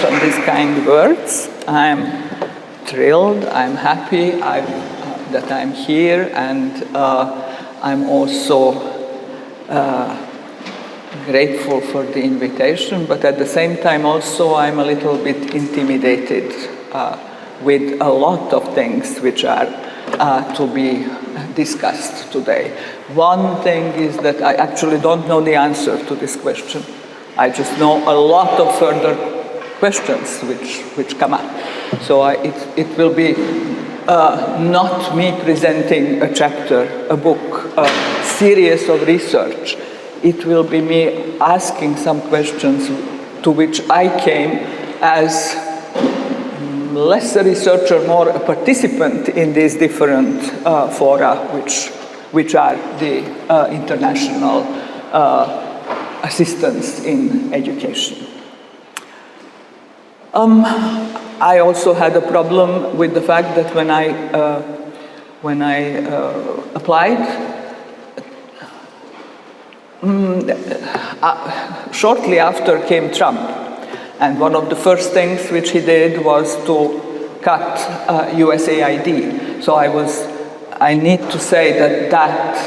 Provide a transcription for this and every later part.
on these kind words. I'm thrilled, I'm happy that I'm here, and I'm also grateful for the invitation, but at the same time also I'm a little bit intimidated with a lot of things which are to be discussed today. One thing is that I actually don't know the answer to this question. I just know a lot of further questions which come up. So it will be not me presenting a chapter, a book, a series of research. It will be me asking some questions to which I came as less a researcher, more a participant in these different fora, which are the international assistance in education. I also had a problem with the fact that when I applied, shortly after came Trump, and one of the first things which he did was to cut USAID. So I need to say that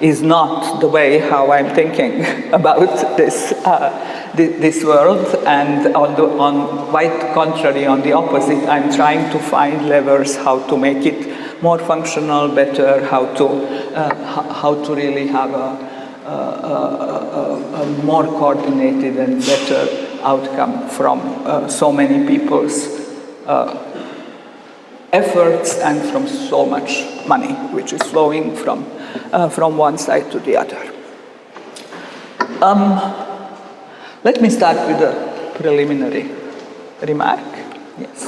is not the way how I'm thinking about this world, and on quite contrary, on the opposite, I'm trying to find levers how to make it more functional, better, how to really have a more coordinated and better outcome from so many people's efforts and from so much money which is flowing from one side to the other. Let me start with a preliminary remark. Yes.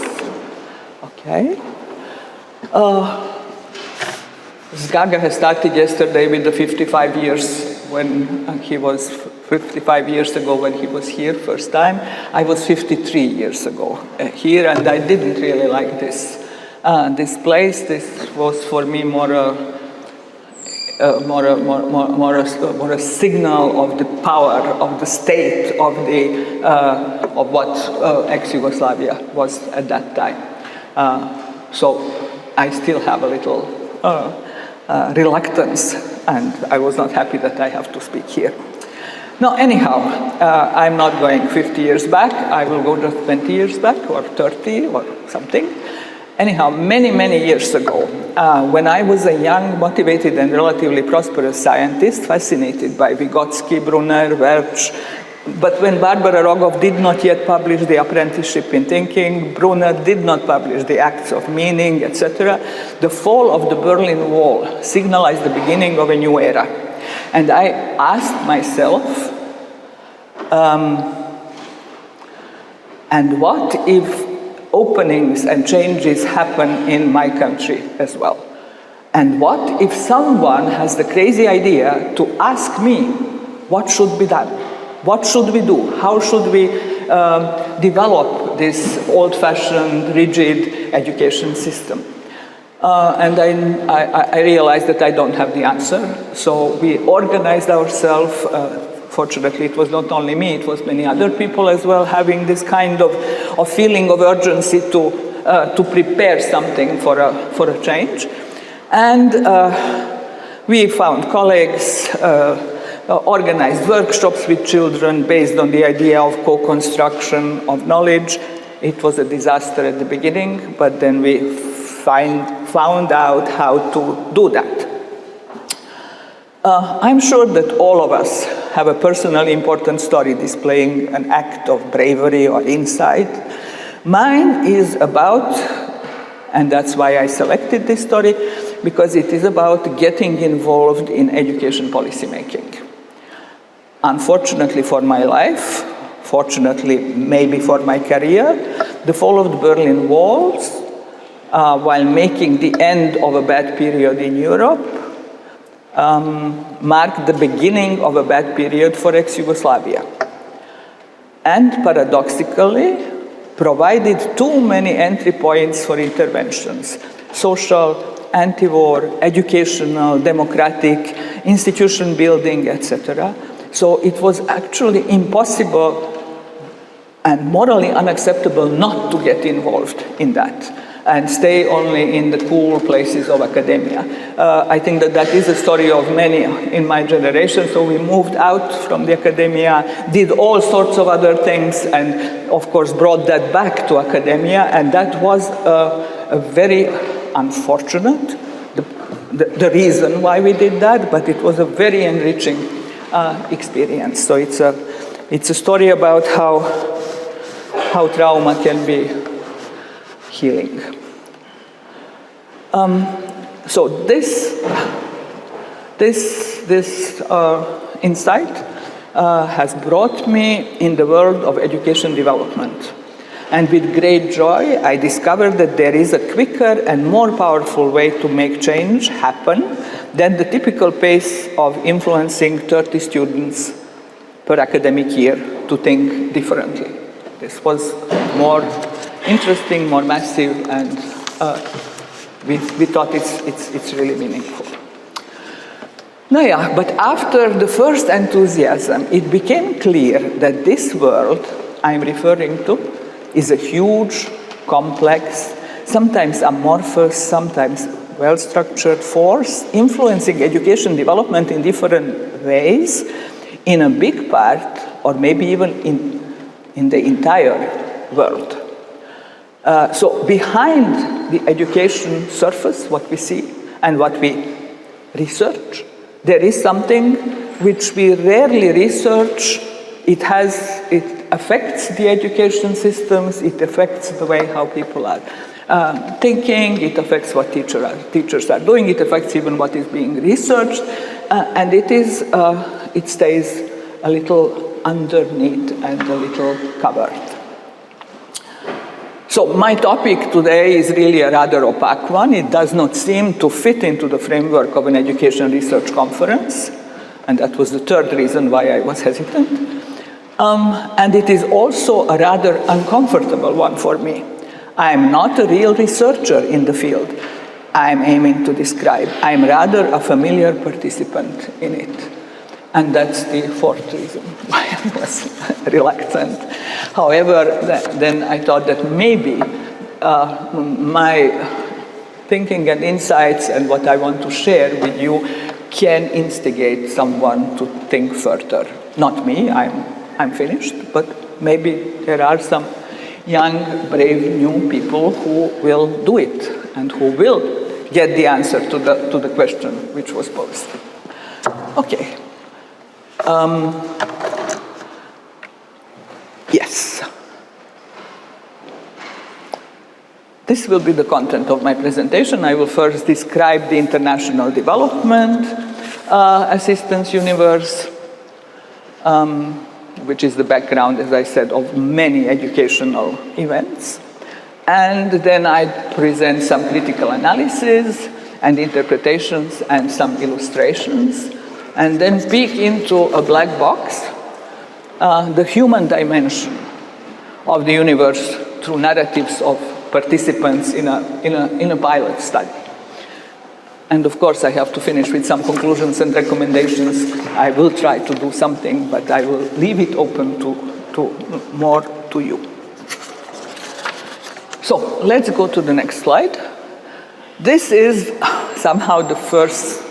Okay. Zgaga has started yesterday with the 55 years when he was 55 years ago when he was here first time. I was 53 years ago here, and I didn't really like this place. This was for me more a signal of the power of the state of what ex-Yugoslavia was at that time. So I still have a little reluctance, and I was not happy that I have to speak here. No, anyhow, I'm not going 50 years back. I will go just 20 years back, or 30, or something. Anyhow, many, many years ago, when I was a young, motivated, and relatively prosperous scientist, fascinated by Vygotsky, Brunner, Welch, but when Barbara Rogov did not yet publish The Apprenticeship in Thinking, Brunner did not publish The Acts of Meaning, etc., the fall of the Berlin Wall signalized the beginning of a new era. And I asked myself, and what if openings and changes happen in my country as well? And what if someone has the crazy idea to ask me what should be done? What should we do? How should we develop this old-fashioned, rigid education system? And I realized that I don't have the answer. So we organized ourselves. Fortunately, it was not only me, it was many other people as well, having this kind of feeling of urgency to prepare something for a change. And we found colleagues, organized workshops with children based on the idea of co-construction of knowledge. It was a disaster at the beginning, but then we found out how to do that. I'm sure that all of us have a personally important story displaying an act of bravery or insight. Mine is about, and that's why I selected this story, because it is about getting involved in education policy making. Unfortunately for my life, fortunately maybe for my career, the fall of the Berlin Walls, while making the end of a bad period in Europe, marked the beginning of a bad period for ex-Yugoslavia. And paradoxically, provided too many entry points for interventions: social, anti-war, educational, democratic, institution building, etc. So it was actually impossible and morally unacceptable not to get involved in that and stay only in the cool places of academia. I think that is a story of many in my generation. So we moved out from the academia, did all sorts of other things, and of course brought that back to academia, and that was a very unfortunate, the reason why we did that, but it was a very enriching experience. So it's a story about how trauma can be healing. So this insight has brought me in the world of education development. And with great joy, I discovered that there is a quicker and more powerful way to make change happen than the typical pace of influencing 30 students per academic year to think differently. This was more interesting, more massive, and we thought it's really meaningful. Now, yeah, but after the first enthusiasm, it became clear that this world I'm referring to is a huge, complex, sometimes amorphous, sometimes well-structured force influencing education development in different ways in a big part, or maybe even in the entire world. So behind the education surface, what we see and what we research, there is something which we rarely research. It affects the education systems, it affects the way how people are thinking, it affects what teachers are doing, it affects even what is being researched, and it stays a little underneath and a little covered. So my topic today is really a rather opaque one. It does not seem to fit into the framework of an education research conference, and that was the third reason why I was hesitant. And it is also a rather uncomfortable one for me. I am not a real researcher in the field I am aiming to describe. I am rather a familiar participant in it. And that's the fourth reason why I was reluctant. However, then I thought that maybe my thinking and insights and what I want to share with you can instigate someone to think further. Not me, I'm finished, but maybe there are some young, brave, new people who will do it and who will get the answer to the question which was posed. Okay. Yes. This will be the content of my presentation. I will first describe the international development assistance universe, which is the background, as I said, of many educational events. And then I present some critical analysis and interpretations and some illustrations, and then peek into a black box, the human dimension of the universe through narratives of participants in a pilot study. And of course, I have to finish with some conclusions and recommendations. I will try to do something, but I will leave it open to more to you. So let's go to the next slide. This is somehow the first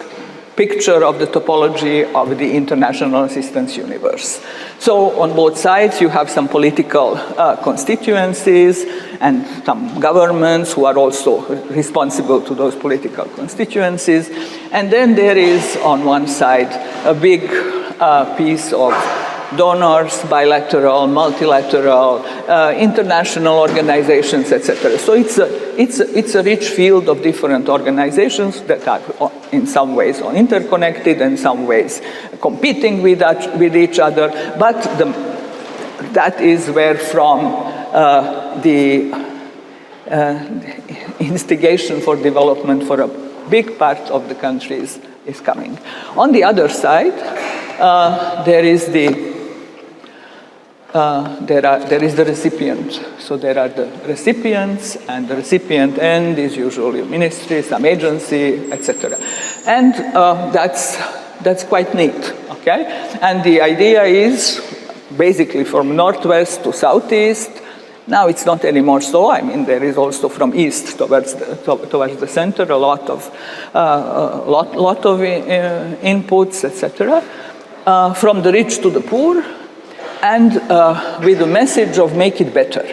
picture of the topology of the international assistance universe. So on both sides, you have some political constituencies and some governments who are also responsible to those political constituencies. And then there is, on one side, a big piece of donors, bilateral, multilateral, international organizations, etc. So it's a rich field of different organizations that are in some ways interconnected and in some ways competing with each other. But that is where from the instigation for development for a big part of the countries is coming. On the other side, there is the recipient. So there are the recipients, and the recipient end is usually a ministry, some agency, etc. And that's quite neat, okay? And the idea is, basically from northwest to southeast. Now it's not anymore so. I mean, there is also from east towards the center a lot of inputs, etc. From the rich to the poor, and with the message of make it better,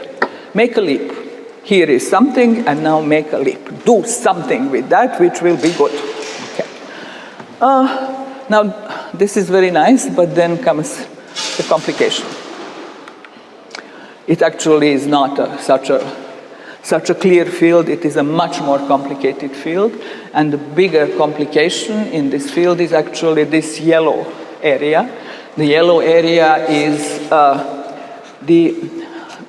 make a leap. Here is something, and now make a leap. Do something with that, which will be good. Okay. Now this is very nice, but then comes the complication. It actually is not such a clear field. It is a much more complicated field. And the bigger complication in this field is actually this yellow area. The yellow area is the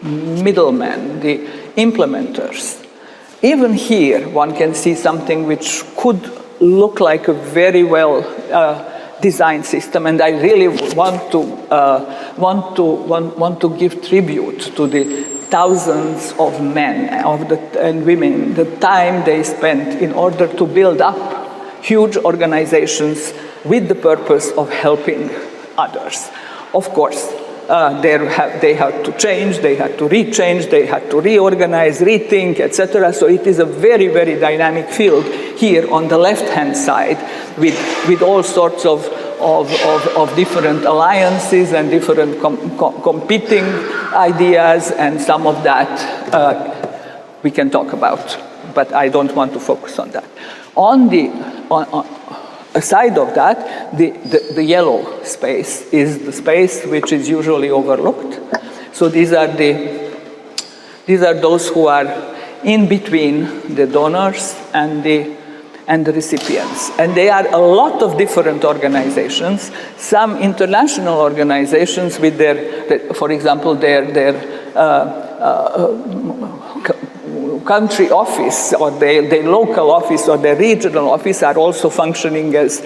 middlemen, the implementers. Even here, one can see something which could look like a very well design system, and I really want to give tribute to the thousands of men and women, the time they spent in order to build up huge organizations with the purpose of helping others. Of course, they had to change, they had to rechange, they had to reorganize, rethink, etc. So it is a very, very dynamic field here on the left-hand side with all sorts of different alliances and different competing ideas, and some of that we can talk about, but I don't want to focus on that. Aside of that, the yellow space is the space which is usually overlooked. So these are those who are in between the donors and the recipients. And they are a lot of different organizations, some international organizations with for example, their country office or their local office or their regional office are also functioning as,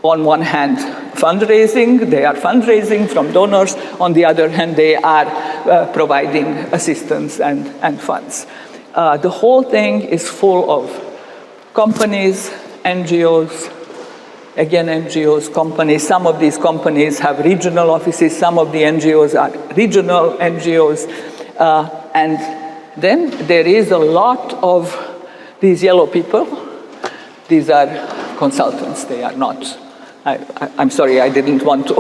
on one hand, fundraising. They are fundraising from donors. On the other hand, they are providing assistance and funds. The whole thing is full of companies, NGOs, again NGOs, companies. Some of these companies have regional offices. Some of the NGOs are regional NGOs. And then there is a lot of these yellow people. These are consultants. They are not. I'm sorry, I didn't want to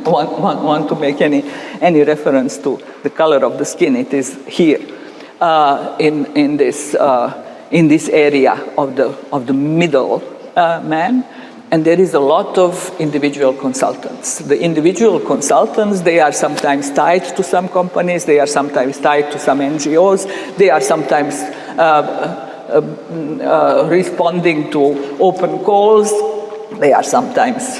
want to make any reference to the color of the skin. It is here in this area of the middle man. And there is a lot of individual consultants. The individual consultants, they are sometimes tied to some companies, they are sometimes tied to some NGOs, they are sometimes responding to open calls, they are sometimes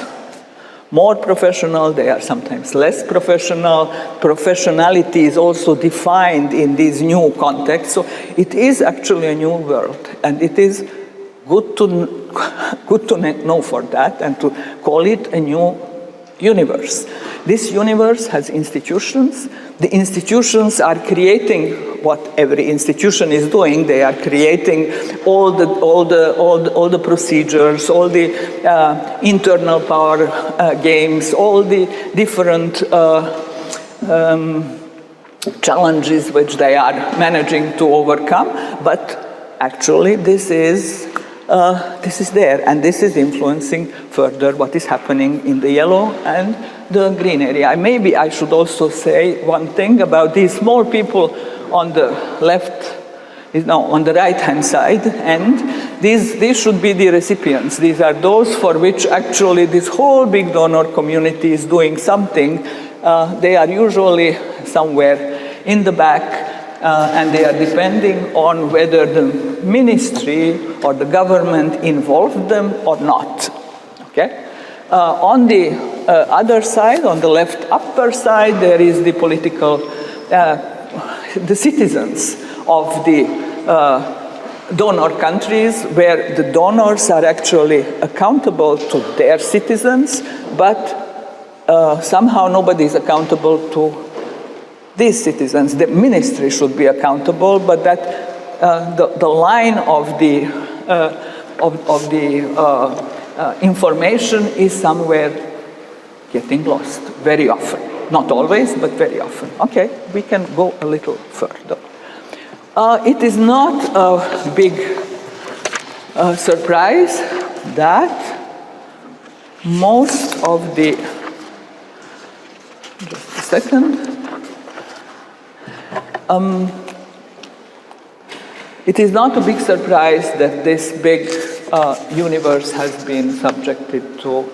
more professional, they are sometimes less professional. Professionality is also defined in these new contexts. So it is actually a new world, and it is good to know for that and to call it a new universe. This universe has institutions. The institutions are creating what every institution is doing. They are creating all the procedures, all the internal power games, all the different challenges which they are managing to overcome. But actually, this is there, and this is influencing further what is happening in the yellow and the green area. Maybe I should also say one thing about these small people on the left, on the right-hand side, and these should be the recipients. These are those for which actually this whole big donor community is doing something. They are usually somewhere in the back, and they are depending on whether the ministry or the government involved them or not. Okay? On the other side, on the left upper side, there is the political, the citizens of the donor countries, where the donors are actually accountable to their citizens, but somehow nobody is accountable to these citizens. The ministry should be accountable, but that the line of the information is somewhere getting lost very often. Not always, but very often. Okay, we can go a little further. It is not a big surprise that most of the, just a second, it is not a big surprise that this big universe has been subjected to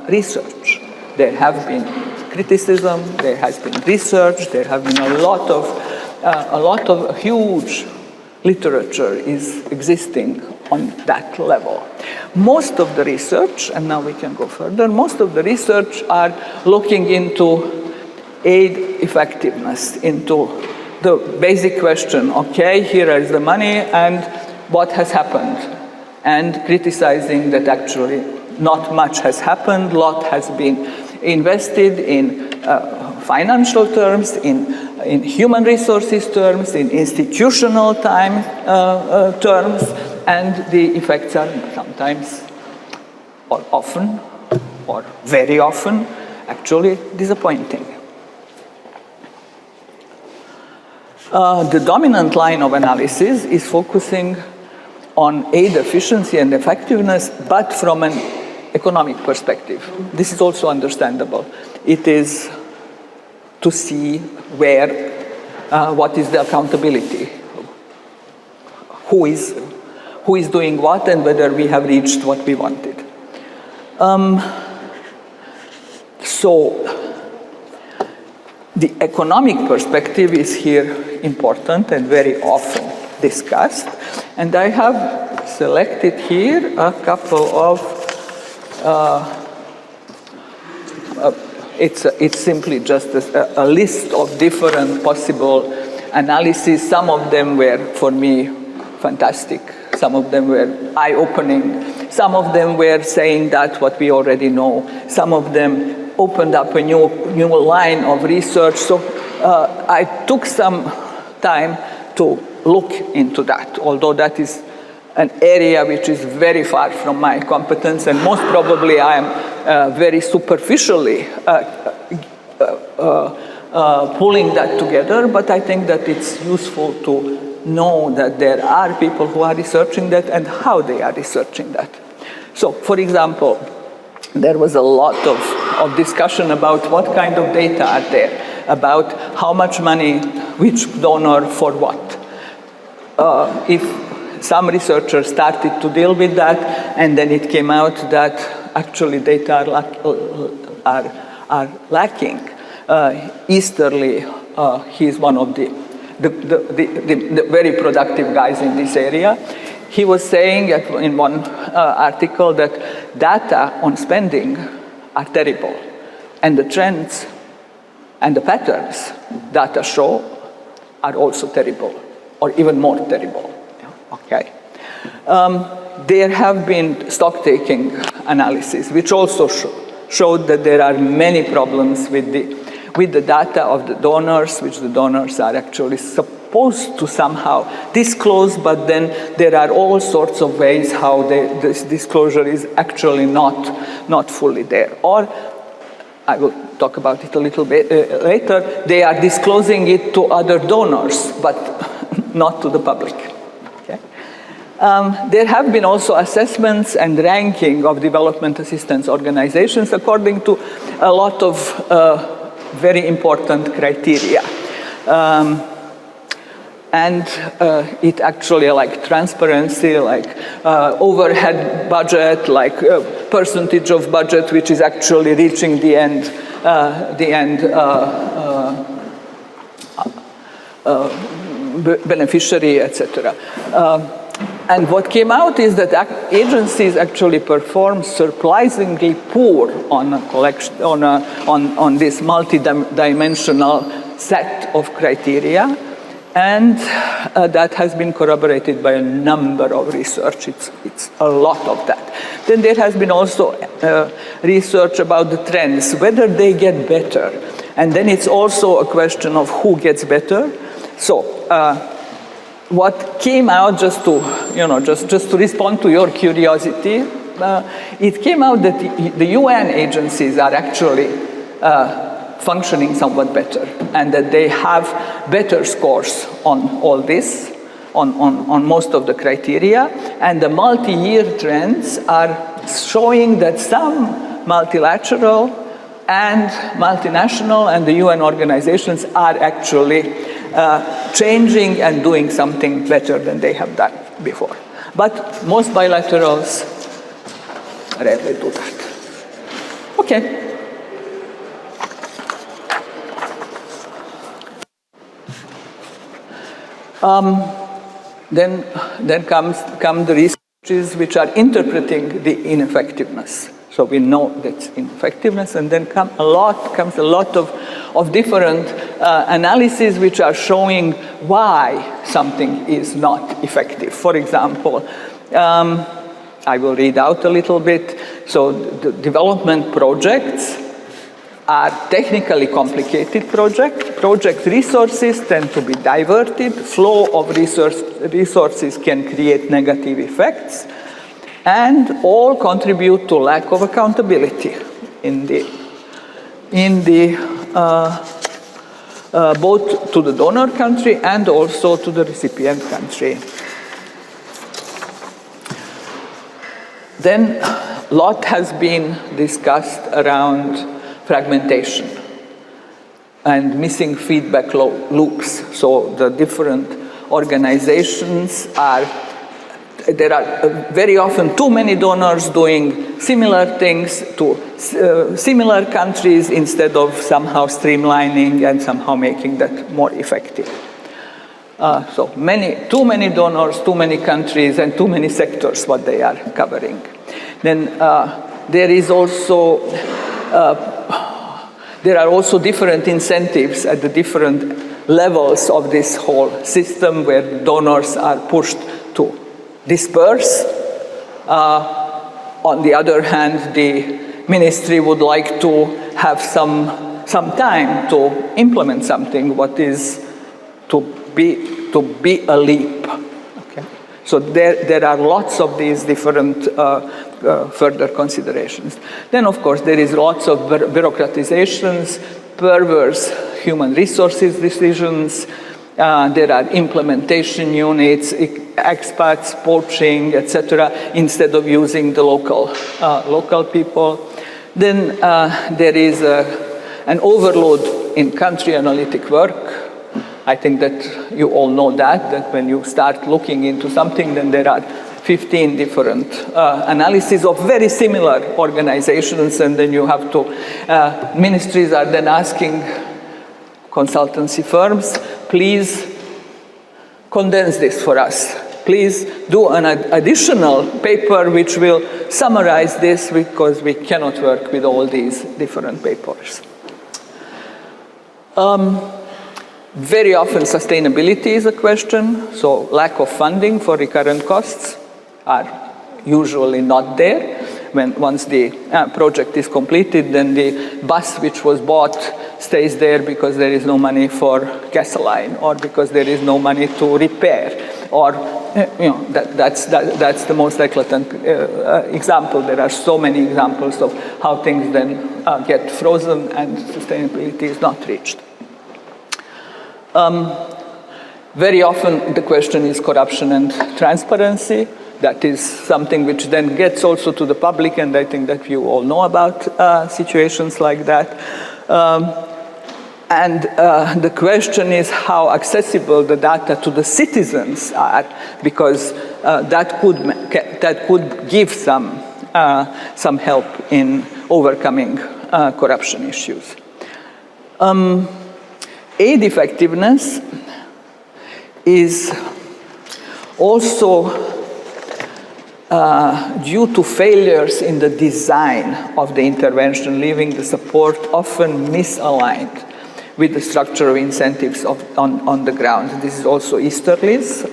research. There have been criticism, there has been research, there have been a lot of huge literature is existing on that level. Most of the research, and now we can go further, most of the research are looking into aid effectiveness, into the basic question, okay, here is the money and what has happened, and criticizing that actually not much has happened, a lot has been invested in financial terms, in human resources terms, in institutional time terms, and the effects are sometimes, or often, or very often, actually disappointing. The dominant line of analysis is focusing on aid efficiency and effectiveness, but from an economic perspective. This is also understandable. It is to see where, what is the accountability, who is doing what, and whether we have reached what we wanted. So the economic perspective is here important and very often discussed, and I have selected here a couple of it's simply just a list of different possible analyses. Some of them were, for me, fantastic. Some of them were eye-opening. Some of them were saying that what we already know. Some of them opened up a new line of research. So I took some time to look into that, although that is an area which is very far from my competence, and most probably I am very superficially pulling that together, but I think that it's useful to know that there are people who are researching that and how they are researching that. So, for example, there was a lot of discussion about what kind of data are there, about how much money, which donor for what. If some researchers started to deal with that, and then it came out that actually data are lacking. Easterly, he is one of the very productive guys in this area. He was saying in one article that data on spending are terrible, and the trends and the patterns data show are also terrible, or even more terrible. Okay. There have been stock-taking analyses, which also showed that there are many problems with the data of the donors, which the donors are actually supposed to somehow disclose, but then there are all sorts of ways how this disclosure is actually not fully there. Or, I will talk about it a little bit later, they are disclosing it to other donors, but not to the public. There have been also assessments and ranking of development assistance organizations according to a lot of very important criteria. And it actually like transparency, like overhead budget, like percentage of budget which is actually reaching the end beneficiary, etc. And what came out is that agencies actually perform surprisingly poor on a collection, on this multi-dimensional set of criteria, and that has been corroborated by a number of research. It's a lot of that. Then there has been also research about the trends, whether they get better, and then it's also a question of who gets better. So. What came out, just to respond to your curiosity, it came out that the UN agencies are actually functioning somewhat better, and that they have better scores on all this, on most of the criteria, and the multi-year trends are showing that some multilateral and multinational and the UN organizations are actually changing and doing something better than they have done before. But most bilaterals rarely do that. Okay. Then come the researches which are interpreting the ineffectiveness. So we know that's ineffectiveness, and then comes a lot of different analyses which are showing why something is not effective. For example, I will read out a little bit. So the development projects are technically complicated project resources tend to be diverted, flow of resources can create negative effects, and all contribute to lack of accountability in both to the donor country and also to the recipient country. Then a lot has been discussed around fragmentation and missing feedback loops. So the different organizations there are very often too many donors doing similar things to similar countries instead of somehow streamlining and somehow making that more effective. So too many donors, too many countries, and too many sectors what they are covering. Then there are also different incentives at the different levels of this whole system where donors are pushed to disperse. On the other hand, the ministry would like to have some time to implement something what is to be a leap. Okay? So there are lots of these different further considerations. Then, of course, there is lots of bureaucratizations, perverse human resources decisions. There are implementation units, expats, poaching, etc., instead of using the local people. Then there is an overload in country analytic work. I think that you all know that when you start looking into something, then there are 15 different analyses of very similar organizations, and then you have to, ministries are then asking consultancy firms, please condense this for us. Please do an additional paper which will summarize this, because we cannot work with all these different papers. Very often sustainability is a question, so lack of funding for recurrent costs are usually not there. Once the project is completed, then the bus which was bought stays there because there is no money for gasoline, or because there is no money to repair, or that's the most eclatant example. There are so many examples of how things then get frozen and sustainability is not reached. Very often the question is corruption and transparency. That is something which then gets also to the public, and I think that you all know about situations like that. And the question is how accessible the data to the citizens are, because that could give some help in overcoming corruption issues. Aid effectiveness is also due to failures in the design of the intervention, leaving the support often misaligned with the structure of incentives on the ground. This is also Easterly's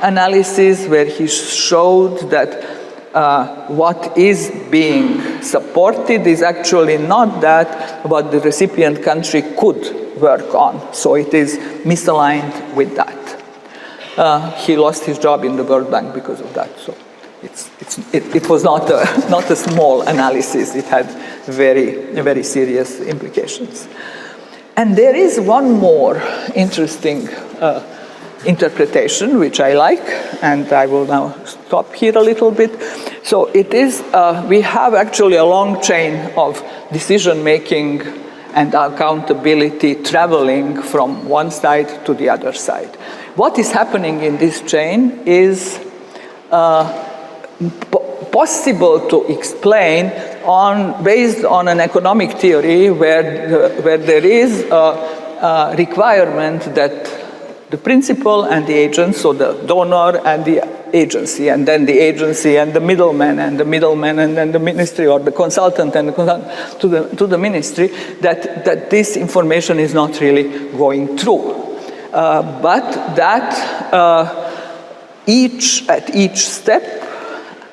analysis, where he showed that what is being supported is actually not that what the recipient country could work on. So it is misaligned with that. He lost his job in the World Bank because of that. So it was not a small analysis. It had very serious implications. And there is one more interesting interpretation, which I like, and I will now stop here a little bit. So it is, we have actually a long chain of decision-making and accountability traveling from one side to the other side. What is happening in this chain is possible to explain based on an economic theory where there is a requirement that the principal and the agent, so the donor and the agency, and then the agency and the middleman, and then the ministry, or the consultant and the consultant to the ministry, that this information is not really going through. But that at each step,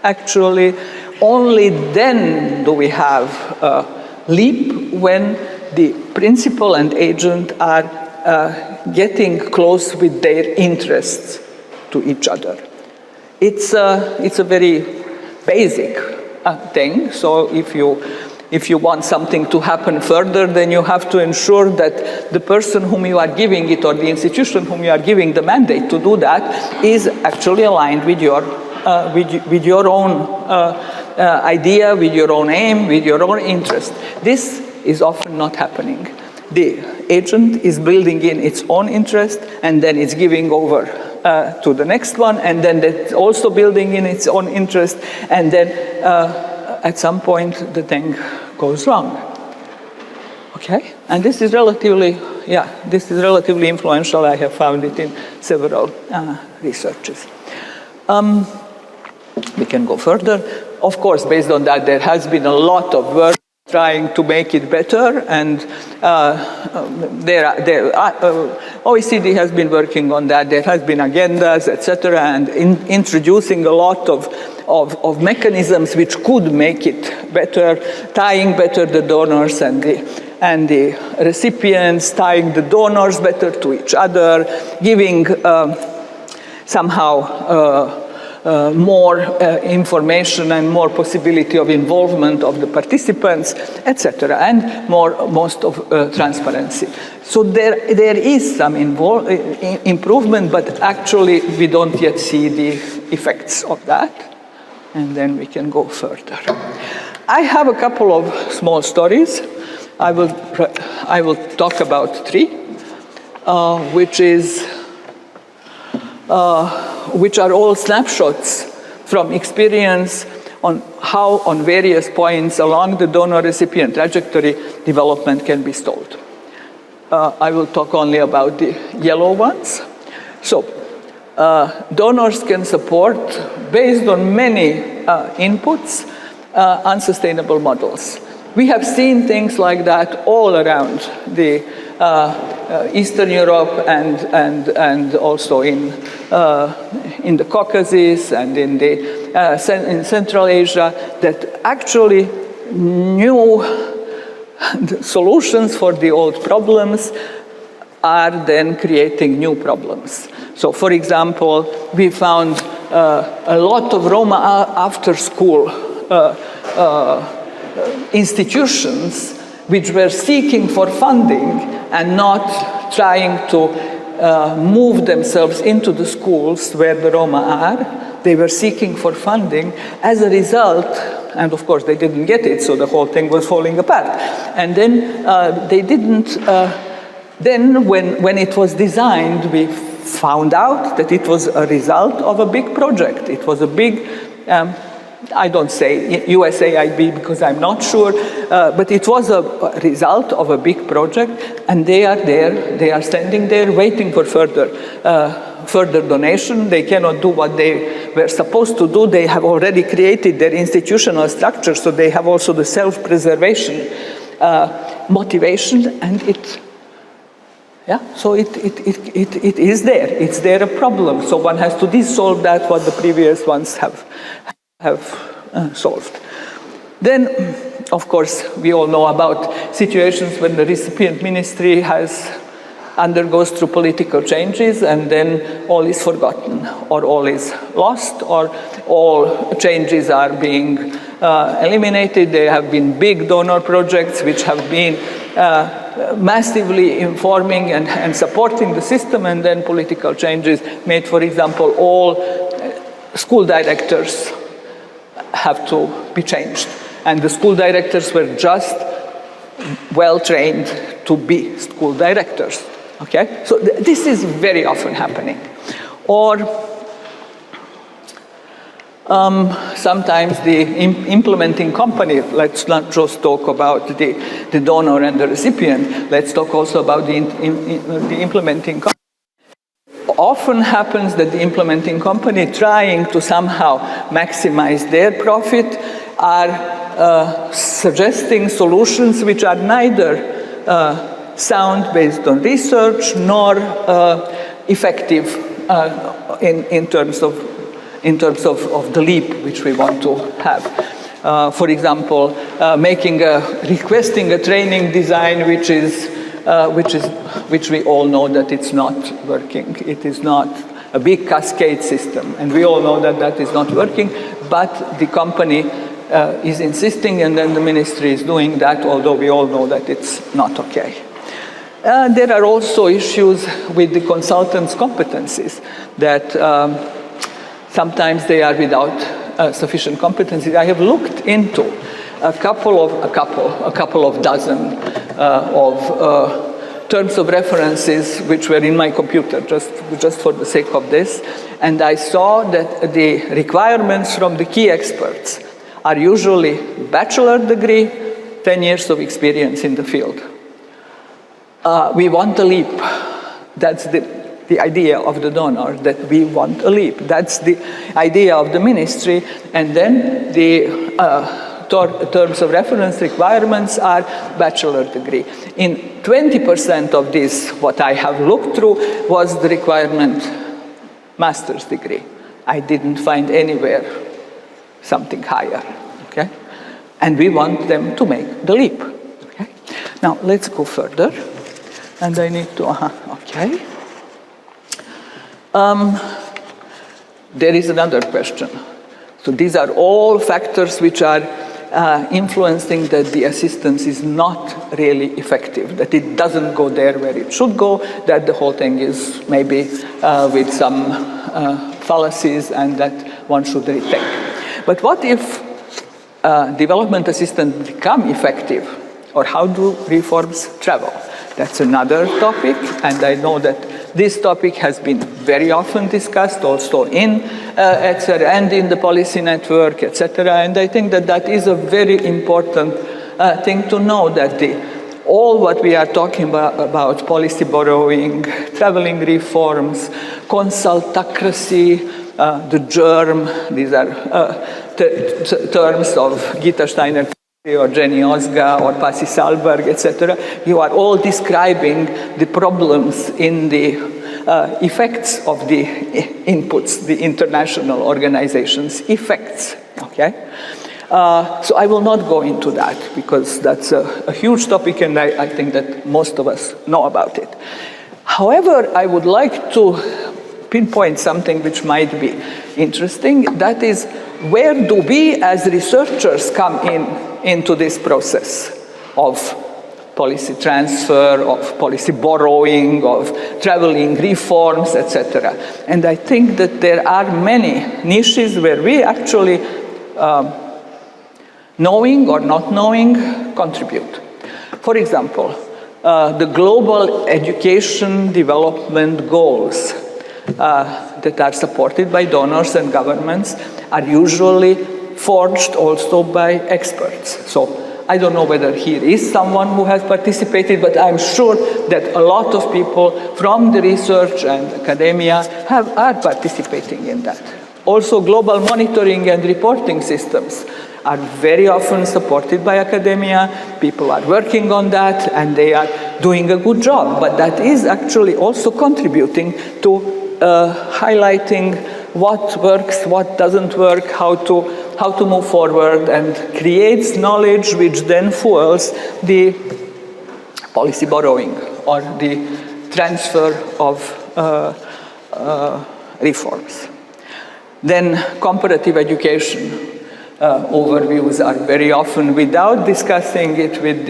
actually, only then do we have a leap when the principal and agent are getting close with their interests to each other. It's a very basic thing. So if you want something to happen further, then you have to ensure that the person whom you are giving it, or the institution whom you are giving the mandate to do that, is actually aligned with your own idea, with your own aim, with your own interest. This is often not happening. The agent is building in its own interest, and then it's giving over to the next one, and then it's also building in its own interest, and then at some point the thing goes wrong. Okay? And this is relatively influential. I have found it in several researches. We can go further. Of course, based on that, there has been a lot of work trying to make it better, and OECD has been working on that. There has been agendas, etc., and introducing a lot of mechanisms which could make it better, tying better the donors and the recipients, tying the donors better to each other, giving somehow more information and more possibility of involvement of the participants, etc., and most of transparency. So there is some improvement, but actually we don't yet see the effects of that. And then we can go further. I have a couple of small stories. I will talk about three, which are all snapshots from experience on how, on various points along the donor-recipient trajectory, development can be stalled. I will talk only about the yellow ones. So, donors can support, based on many inputs, unsustainable models. We have seen things like that all around the Eastern Europe and also in the Caucasus and in Central Asia, that actually new solutions for the old problems are then creating new problems. So, for example, we found a lot of Roma after-school institutions which were seeking for funding and not trying to move themselves into the schools where the Roma are. They were seeking for funding. As a result, and of course they didn't get it, so the whole thing was falling apart. And then they didn't, then when it was designed, we found out that it was a result of a big project. It was a big, I don't say USAID because I'm not sure, but it was a result of a big project, and they are there, they are standing there waiting for further donation. They cannot do what they were supposed to do. They have already created their institutional structure, so they have also the self-preservation motivation, and so it is there. It's there a problem, so one has to dissolve that what the previous ones have solved. Then, of course, we all know about situations when the recipient ministry has undergoes through political changes, and then all is forgotten, or all is lost, or all changes are being eliminated. There have been big donor projects which have been massively informing and supporting the system, and then political changes made, for example, all school directors have to be changed. And the school directors were just well trained to be school directors. Okay? So this is very often happening. Or sometimes the implementing company, let's not just talk about the donor and the recipient, let's talk also about the implementing company. Often happens that the implementing company, trying to somehow maximize their profit, are suggesting solutions which are neither sound based on research nor effective in terms of the leap which we want to have. For example, requesting a training design which we all know that it's not working. It is not a big cascade system, and we all know that that is not working, but the company is insisting, and then the ministry is doing that, although we all know that it's not okay. There are also issues with the consultants' competencies, that sometimes they are without sufficient competencies. I have looked into a couple of dozen of terms of references which were in my computer, just for the sake of this, and I saw that the requirements from the key experts are usually bachelor degree, 10 years of experience in the field. We want a leap. That's the idea of the donor, that we want a leap. That's the idea of the ministry. And then the terms of reference requirements are bachelor degree. In 20% of this, what I have looked through was the requirement master's degree. I didn't find anywhere something higher, okay? And we want them to make the leap, okay? Now, let's go further. And I need to, okay. There is another question. So these are all factors which are influencing that the assistance is not really effective, that it doesn't go there where it should go, that the whole thing is maybe with some fallacies, and that one should rethink. But what if development assistance become effective, or how do reforms travel? That's another topic, and I know that this topic has been very often discussed also in ECER and in the policy network, etc. And I think that that is a very important thing to know, that all what we are talking about policy borrowing, traveling reforms, consultacracy, the germ, these are terms of Gita Steiner or Jenny Osga or Pasi Salberg, etc. You are all describing the problems in the effects of the inputs, the international organizations' effects, okay? So I will not go into that, because that's a huge topic, and I think that most of us know about it. However, I would like to pinpoint something which might be interesting. That is, where do we as researchers come into this process of policy transfer, of policy borrowing, of traveling reforms, etc. And I think that there are many niches where we actually, knowing or not knowing, contribute. For example, the global education development goals that are supported by donors and governments are usually forged also by experts. So I don't know whether here is someone who has participated, but I'm sure that a lot of people from the research and academia are participating in that. Also, global monitoring and reporting systems are very often supported by academia. People are working on that, and they are doing a good job. But that is actually also contributing to highlighting what works, what doesn't work, how to move forward, and creates knowledge which then fuels the policy borrowing or the transfer of reforms. Then comparative education overviews are very often without discussing it with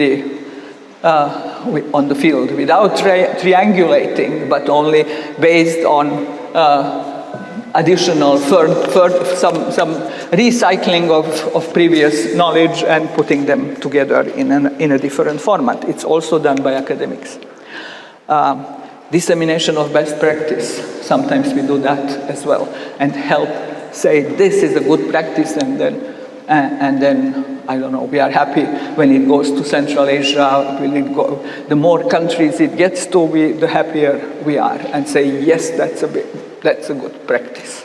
on the field, without triangulating, but only based on additional some recycling of previous knowledge and putting them together in a different format. It's also done by academics. Dissemination of best practice. Sometimes we do that as well and help say this is a good practice, and then I don't know, we are happy when it goes to Central Asia. The more countries it gets to, the happier we are, and say yes, that's a good practice.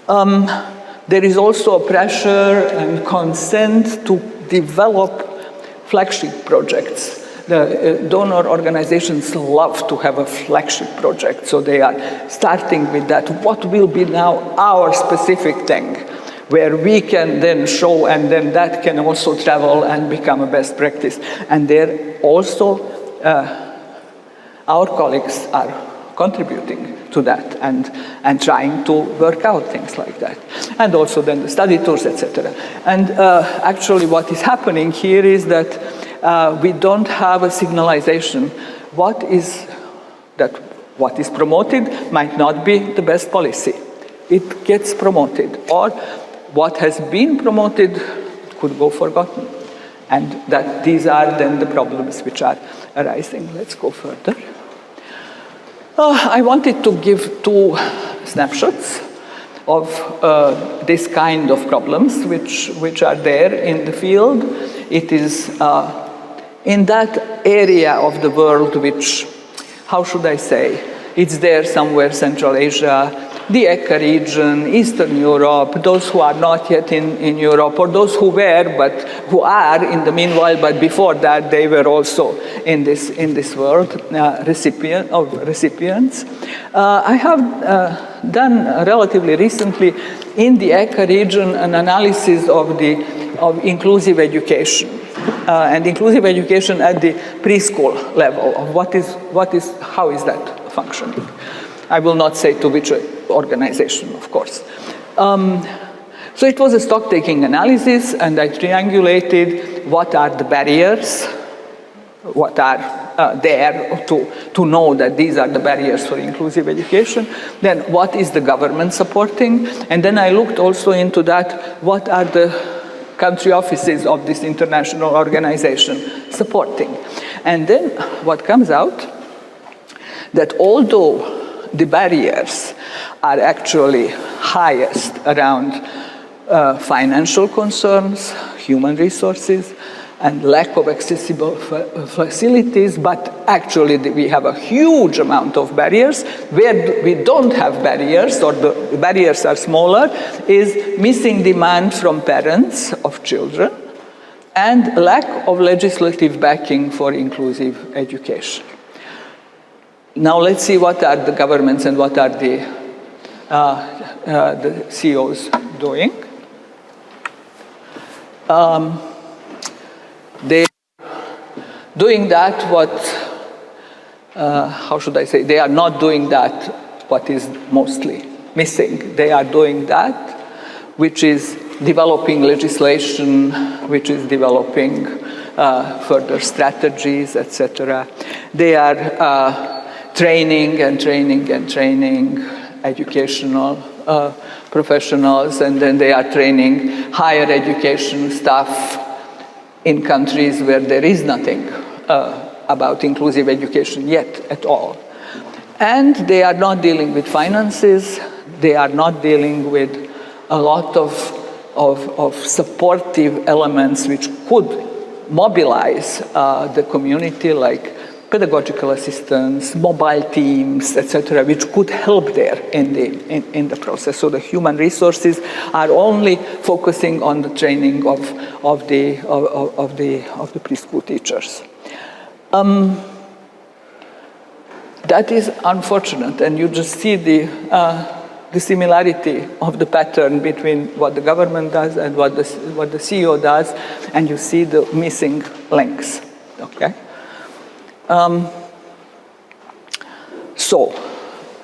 There is also a pressure and consent to develop flagship projects. The donor organizations love to have a flagship project, so they are starting with that. What will be now our specific thing, where we can then show, and then that can also travel and become a best practice. And there also, our colleagues are contributing to that and trying to work out things like that. And also then the study tours, etc. And actually what is happening here is that we don't have a signalization. What is promoted might not be the best policy. It gets promoted, or what has been promoted could go forgotten. And that these are then the problems which are arising. Let's go further. I wanted to give two snapshots of this kind of problems which are there in the field. It is in that area of the world which, how should I say, it's there somewhere, Central Asia, the ECER region, Eastern Europe, those who are not yet in Europe, or those who were, but who are in the meanwhile, but before that they were also in this world, recipients. I have done relatively recently in the ECER region an analysis of inclusive education. And inclusive education at the preschool level, of how is that functioning? I will not say to which organization, of course. So it was a stock-taking analysis, and I triangulated what are the barriers, what are there to know that these are the barriers for inclusive education. Then what is the government supporting? And then I looked also into that, what are the country offices of this international organization supporting? And then what comes out, that although the barriers are actually highest around financial concerns, human resources, and lack of accessible facilities, but actually we have a huge amount of barriers. Where we don't have barriers, or the barriers are smaller, is missing demand from parents of children and lack of legislative backing for inclusive education. Now let's see what are the governments and what are the CEOs doing. They doing that how should I say, they are not doing that what is mostly missing. They are doing that which is developing legislation, which is developing further strategies, etc. They are training educational professionals, and then they are training higher education staff in countries where there is nothing about inclusive education yet at all. And they are not dealing with finances, they are not dealing with a lot of supportive elements which could mobilize the community, like pedagogical assistance, mobile teams, etc., which could help there in the process. So the human resources are only focusing on the training of the preschool teachers. That is unfortunate, and you just see the similarity of the pattern between what the government does and what the CEO does, and you see the missing links. Okay. So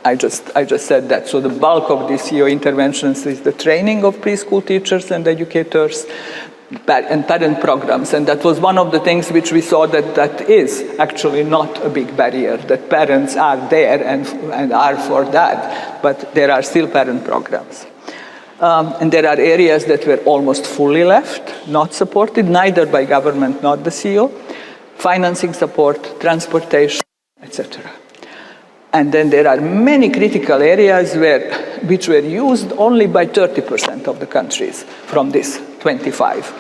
I just said that. So the bulk of these CEO interventions is the training of preschool teachers and educators and parent programs. And that was one of the things which we saw that is actually not a big barrier, that parents are there and are for that, but there are still parent programs. And there are areas that were almost fully left, not supported, neither by government, nor the CEO, financing support, transportation, etc. And then there are many critical areas which were used only by 30% of the countries from this 25.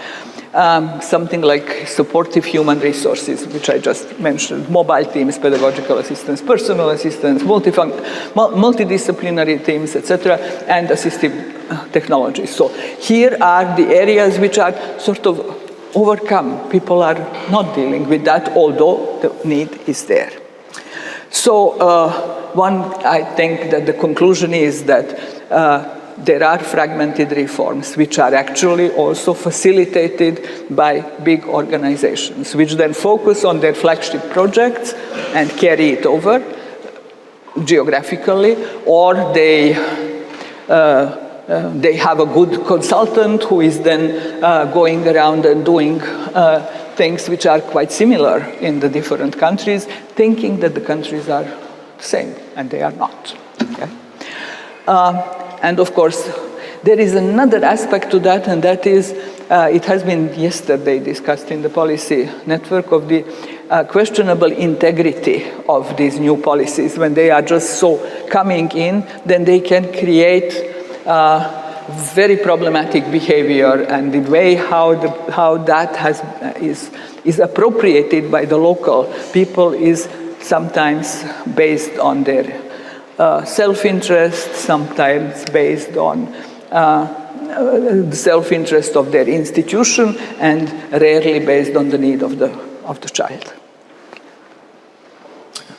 Something like supportive human resources, which I just mentioned, mobile teams, pedagogical assistance, personal assistance, multidisciplinary teams, etc., and assistive technology. So here are the areas which are sort of overcome. People are not dealing with that, although the need is there. So I think that the conclusion is that there are fragmented reforms which are actually also facilitated by big organizations, which then focus on their flagship projects and carry it over geographically, or they have a good consultant who is then going around and doing things which are quite similar in the different countries, thinking that the countries are the same, and they are not. Okay? And of course, there is another aspect to that, and that is, it has been yesterday discussed in the policy network, of the questionable integrity of these new policies. When they are just so coming in, then they can create very problematic behavior, and the way how that is appropriated by the local people is sometimes based on their self-interest, sometimes based on the self-interest of their institution, and rarely based on the need of the child.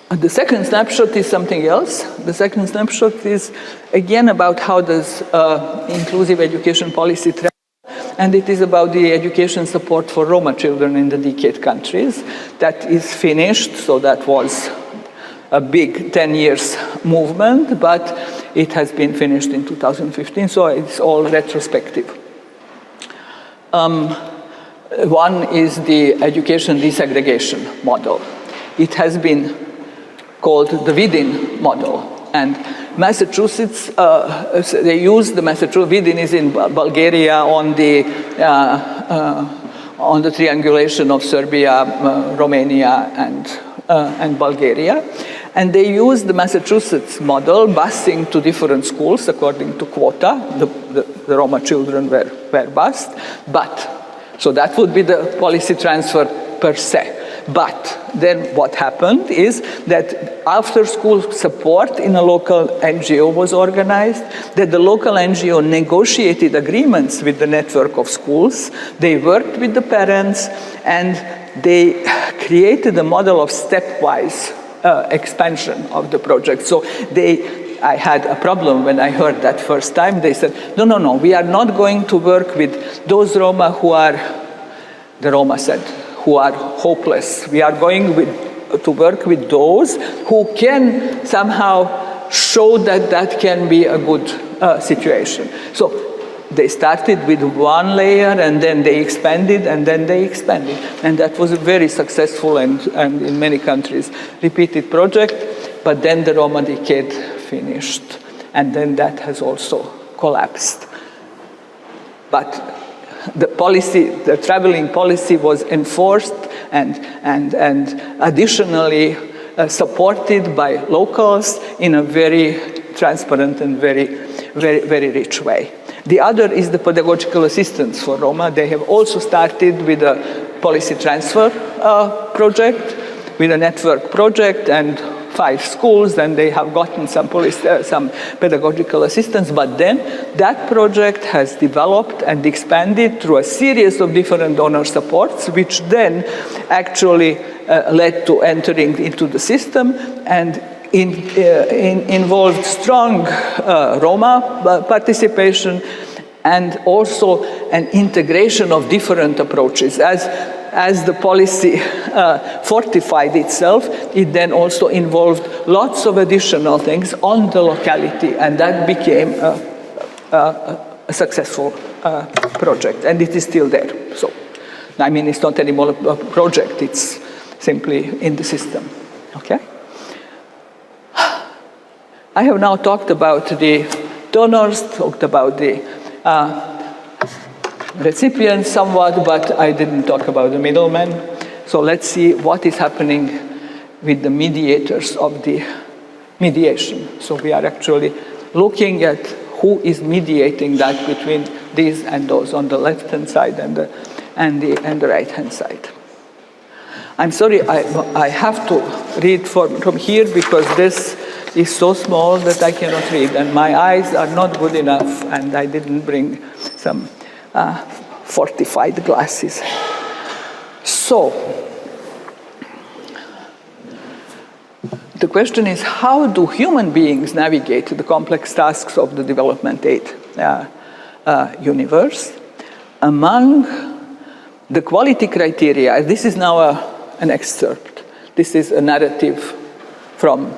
The second snapshot is something else. The second snapshot is again about how does inclusive education policy travel, and it is about the education support for Roma children in the decade countries. That is finished, so that was a big 10 years movement, but it has been finished in 2015, so it's all retrospective. One is the education desegregation model. It has been called the Vidin model, and Massachusetts, they use the Massachusetts, Vidin is in Bulgaria on the triangulation of Serbia, Romania, and Bulgaria. And they use the Massachusetts model, busing to different schools according to quota. The Roma children were bused, so that would be the policy transfer per se. But then what happened is that after school support in a local NGO was organized, that the local NGO negotiated agreements with the network of schools. They worked with the parents, and they created a model of stepwise expansion of the project. So I had a problem when I heard that first time. They said, no, we are not going to work with those Roma who are, the Roma said, who are hopeless. We are going to work with those who can somehow show that can be a good situation. So they started with one layer, and then they expanded, and then they expanded. And that was a very successful and in many countries repeated project. But then the Roma decade finished, and then that has also collapsed. But the policy, the traveling policy, was enforced and additionally supported by locals in a very transparent and very, very, very rich way. The other is the pedagogical assistance for Roma. They have also started with a policy transfer project, with a network project, and 5 schools, and they have gotten some pedagogical assistance. But then that project has developed and expanded through a series of different donor supports, which then actually led to entering into the system and involved strong Roma participation, and also an integration of different approaches. As as the policy fortified itself, it then also involved lots of additional things on the locality, and that became a successful project, and it is still there. So, I mean, it's not anymore a project, it's simply in the system, okay? I have now talked about the donors, talked about the recipients somewhat, but I didn't talk about the middlemen. So let's see what is happening with the mediators of the mediation. So we are actually looking at who is mediating that between these and those on the left-hand side and the right-hand side. I'm sorry, I have to read from here because this is so small that I cannot read, and my eyes are not good enough, and I didn't bring some fortified glasses. So, the question is, how do human beings navigate the complex tasks of the development aid universe? Among the quality criteria, this is now an excerpt. This is a narrative from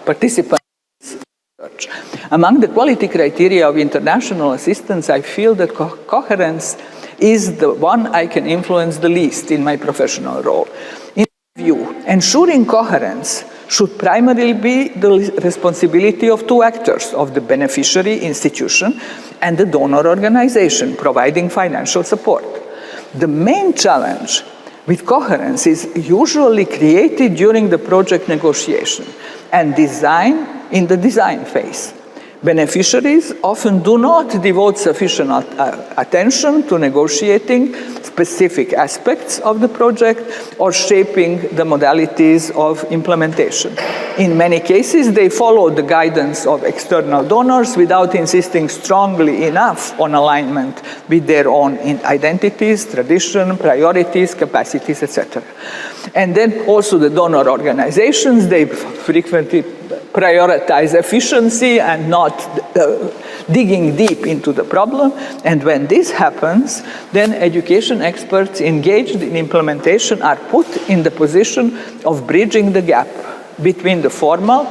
participants' research. Among the quality criteria of international assistance, I feel that coherence is the one I can influence the least in my professional role. In my view, ensuring coherence should primarily be the responsibility of two actors, of the beneficiary institution and the donor organization providing financial support. The main challenge with coherence is usually created during the project negotiation and design in the design phase. Beneficiaries often do not devote sufficient attention to negotiating specific aspects of the project or shaping the modalities of implementation. In many cases, they follow the guidance of external donors without insisting strongly enough on alignment with their own identities, tradition, priorities, capacities, etc. And then also the donor organizations, they frequently prioritize efficiency and not digging deep into the problem. And when this happens, then education experts engaged in implementation are put in the position of bridging the gap between the formal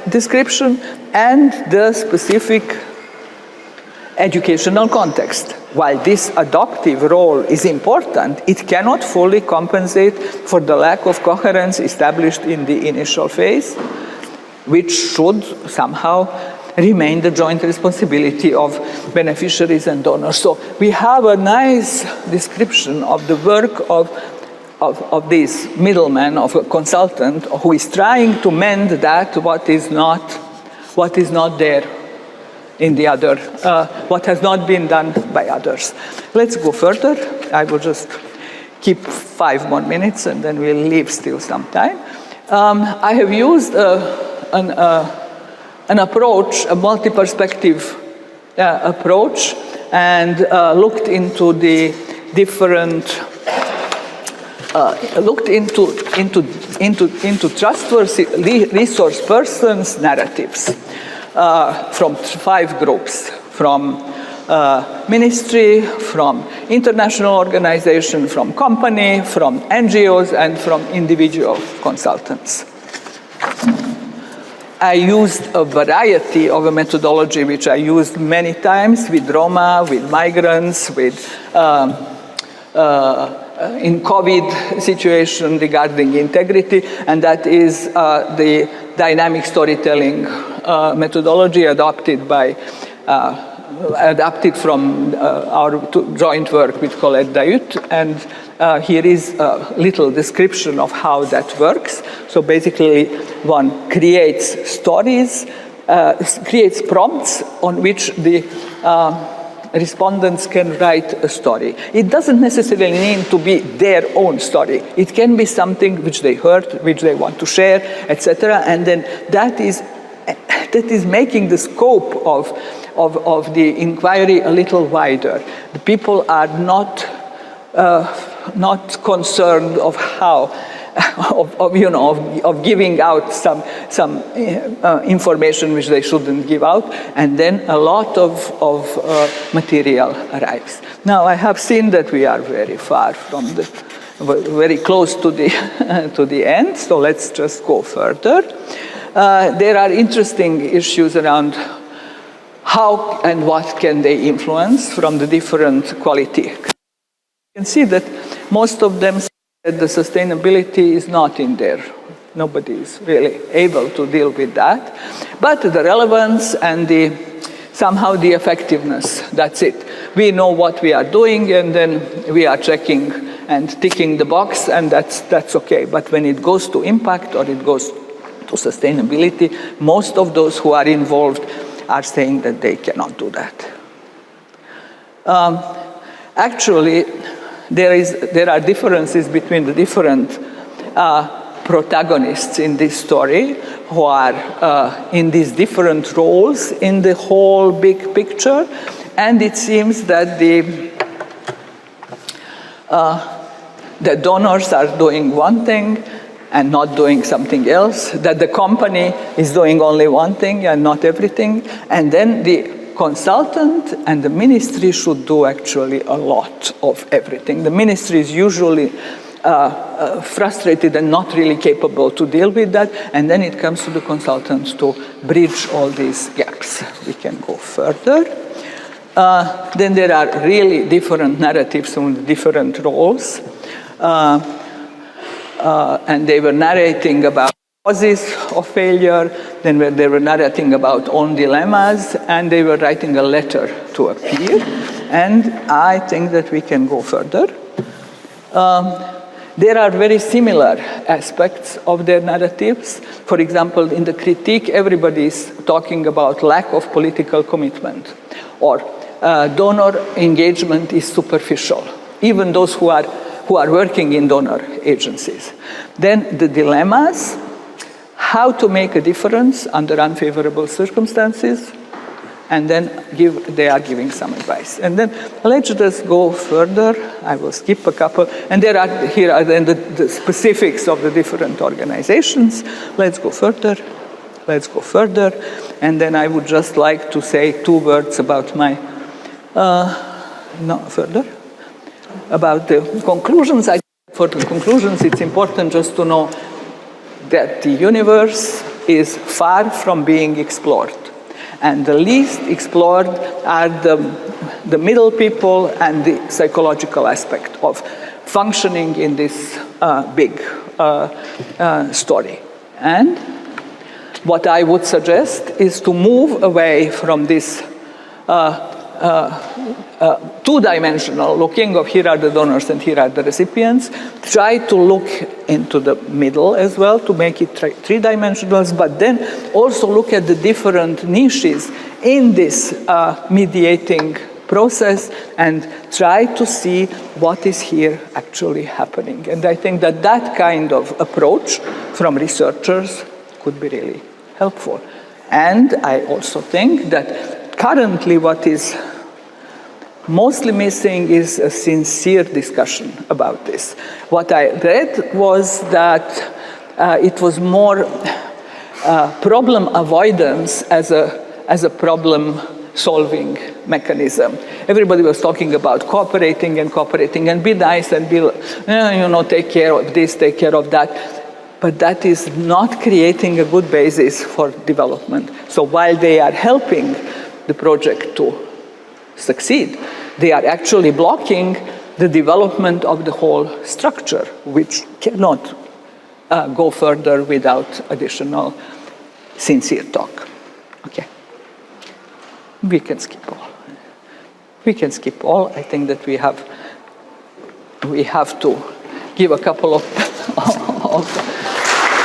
description and the specific educational context. While this adoptive role is important, it cannot fully compensate for the lack of coherence established in the initial phase, which should somehow remain the joint responsibility of beneficiaries and donors. So we have a nice description of the work of this middleman, of a consultant who is trying to mend that what is not there in the other, what has not been done by others. Let's go further. I will just keep 5 more minutes and then we'll leave still some time. I have used an approach, a multi-perspective approach, and looked into the different, looked into trustworthy resource persons' narratives. From 5 groups, from ministry, from international organization, from company, from NGOs, and from individual consultants. I used a variety of a methodology which I used many times with Roma, with migrants, with in COVID situation regarding integrity, and that is the dynamic storytelling methodology adopted from our joint work with Colette Dayut, and here is a little description of how that works. So basically, one creates stories, creates prompts on which the respondents can write a story. It doesn't necessarily need to be their own story. It can be something which they heard, which they want to share, etc. And then that is making the scope of the inquiry a little wider. The people are not concerned of how of giving out some information which they shouldn't give out, and then a lot of material arrives. Now, I have seen that we are very far from very close to the end, so let's just go further. There are interesting issues around how and what can they influence from the different quality. You can see that most of them say that the sustainability is not in there. Nobody is really able to deal with that. But the relevance and somehow the effectiveness, that's it. We know what we are doing, and then we are checking and ticking the box, and that's okay. But when it goes to impact or it goes to sustainability, most of those who are involved are saying that they cannot do that. Actually, there are differences between the different protagonists in this story who are in these different roles in the whole big picture, and it seems that the donors are doing one thing and not doing something else, that the company is doing only one thing and not everything, and then the consultant and the ministry should do actually a lot of everything. The ministry is usually frustrated and not really capable to deal with that, and then it comes to the consultants to bridge all these gaps. We can go further. Then there are really different narratives on different roles. And they were narrating about causes of failure, then they were narrating about own dilemmas, and they were writing a letter to a peer. And I think that we can go further. There are very similar aspects of their narratives. For example, in the critique, everybody is talking about lack of political commitment, or donor engagement is superficial, even those who are working in donor agencies. Then the dilemmas, how to make a difference under unfavorable circumstances, and then they are giving some advice. And then let's just go further. I will skip a couple. And here are then the specifics of the different organizations. Let's go further. Let's go further. And then I would just like to say 2 words about my, further. About the conclusions. For the conclusions, it's important just to know that the universe is far from being explored. And the least explored are the middle people and the psychological aspect of functioning in this big story. And what I would suggest is to move away from this two-dimensional looking of here are the donors and here are the recipients. Try to look into the middle as well to make it three-dimensional, but then also look at the different niches in this mediating process and try to see what is here actually happening. And I think that that kind of approach from researchers could be really helpful. And I also think that currently what is mostly missing is a sincere discussion about this. What I read was that it was more problem avoidance as a problem-solving mechanism. Everybody was talking about cooperating and be nice and be, take care of this, take care of that. But that is not creating a good basis for development. So while they are helping the project to succeed, they are actually blocking the development of the whole structure, which cannot go further without additional sincere talk. Okay. We can skip all. I think that we have to give a couple of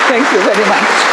thank you very much.